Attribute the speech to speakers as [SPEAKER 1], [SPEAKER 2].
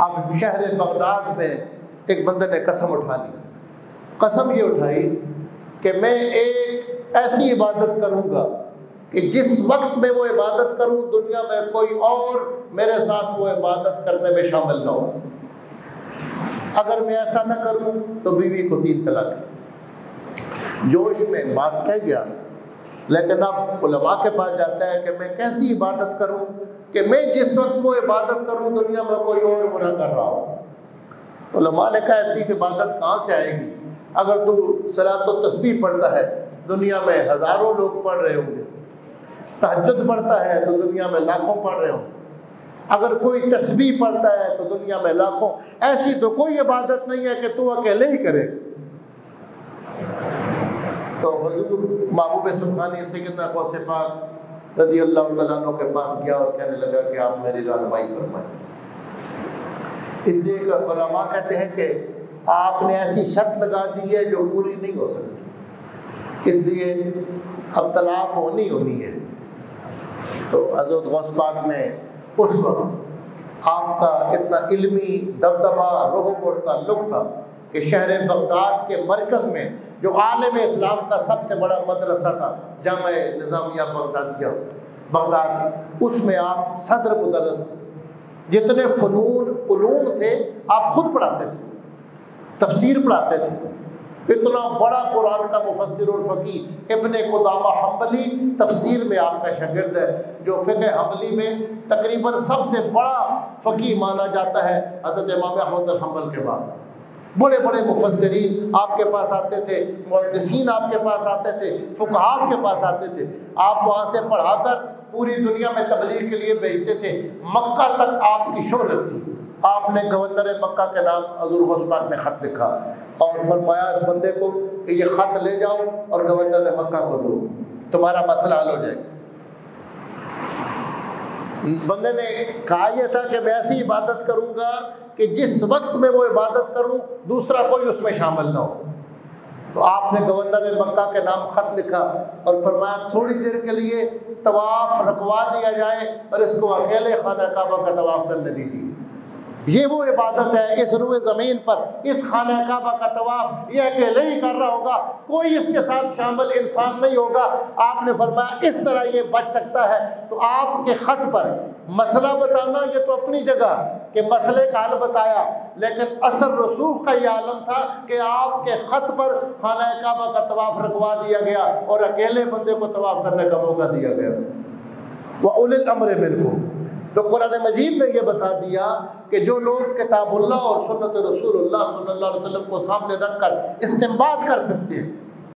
[SPEAKER 1] اب شہر بغداد میں ایک بندے نے قسم اٹھا لی. قسم یہ اٹھائی کہ میں ایک ایسی عبادت کروں گا کہ جس وقت میں وہ عبادت کروں دنیا میں کوئی اور میرے ساتھ وہ عبادت کرنے میں شامل نہ ہو. اگر میں ایسا نہ کروں تو بیوی کو 3 طلاق. جوش میں بات کہہ گیا، لیکن اب علماء کے پاس جاتا ہے کہ میں کیسی عبادت کروں کہ میں جس وقت وہ عبادت کروں دنیا میں کوئی اور برا کر رہا ہو. علماء نے کہا ایسی عبادت کہاں سے آئے گی؟ اگر تو صلاۃ و تسبیح پڑھتا ہے دنیا میں ہزاروں لوگ پڑھ رہے ہوں گے، تہجد پڑھتا ہے تو دنیا میں لاکھوں پڑھ رہے ہوں گے، اگر کوئی تسبیح پڑھتا ہے تو دنیا میں لاکھوں. ایسی تو کوئی عبادت نہیں ہے کہ تو اکیلے ہی کرے. تو حضور محبوب سبحانی سیدنا غوث پاک رضی اللہ تعالیٰ عنہ کے پاس گیا اور کہنے لگا کہ آپ میری رہنمائی فرمائیں. اس لیے کہ علماء کہتے ہیں کہ آپ نے ایسی شرط لگا دی ہے جو پوری نہیں ہو سکتی، اس لیے اب طلاق ہونی ہے. تو حضرت غوث پاک نے اس وقت آپ کا اتنا علمی دبدبہ رعب اور تعلق تھا کہ شہر بغداد کے مرکز میں جو عالم اسلام کا سب سے بڑا مدرسہ تھا جامعہ نظامیہ بغداد، اس میں آپ صدر مدرس تھے. جتنے فنون علوم تھے آپ خود پڑھاتے تھے، تفسیر پڑھاتے تھے. اتنا بڑا قرآن کا مفسر الفقیہ ابن قدامہ حنبلی تفسیر میں آپ کا شاگرد ہے، جو فقہ حنبلی میں تقریباً سب سے بڑا فقیہ مانا جاتا ہے حضرت امام احمد بن حنبل کے بعد. بڑے بڑے مفسرین آپ کے پاس آتے تھے، محدثین آپ کے پاس آتے تھے، فقہاء آپ کے پاس آتے تھے. آپ وہاں سے پڑھا کر پوری دنیا میں تبلیغ کے لیے بھیجتے تھے. مکہ تک آپ کی شہرت تھی. آپ نے گورنر مکہ کے نام حضور غوث پاک نے خط لکھا اور فرمایا اس بندے کو کہ یہ خط لے جاؤ اور گورنر مکہ کو دو، تمہارا مسئلہ حل ہو جائے. بندے نے کہا یہ تھا کہ میں ایسی عبادت کروں گا کہ جس وقت میں وہ عبادت کروں دوسرا کوئی اس میں شامل نہ ہو. تو آپ نے گورنر مکہ کے نام خط لکھا اور فرمایا تھوڑی دیر کے لیے طواف رکوا دیا جائے اور اس کو اکیلے خانہ کعبہ کا طواف کرنے دیجیے. یہ وہ عبادت ہے اس روئے زمین پر، اس خانہ کعبہ کا طواف یہ اکیلے ہی کر رہا ہوگا، کوئی اس کے ساتھ شامل انسان نہیں ہوگا. آپ نے فرمایا اس طرح یہ بچ سکتا ہے. تو آپ کے خط پر مسئلہ بتانا یہ تو اپنی جگہ کہ مسئلے کا حل بتایا، لیکن اثر رسوخ کا یہ عالم تھا کہ آپ کے خط پر خانہ کعبہ کا طواف رکوا دیا گیا اور اکیلے بندے کو طواف کرنے کا موقع دیا گیا. وَأُولِي الْأَمْرِ مِنْكُمْ. تو قرآن مجید نے یہ بتا دیا کہ جو لوگ کتاب اللہ اور سنت رسول اللہ صلی اللہ علیہ وسلم کو سامنے رکھ کر استنباط کر سکتے ہیں،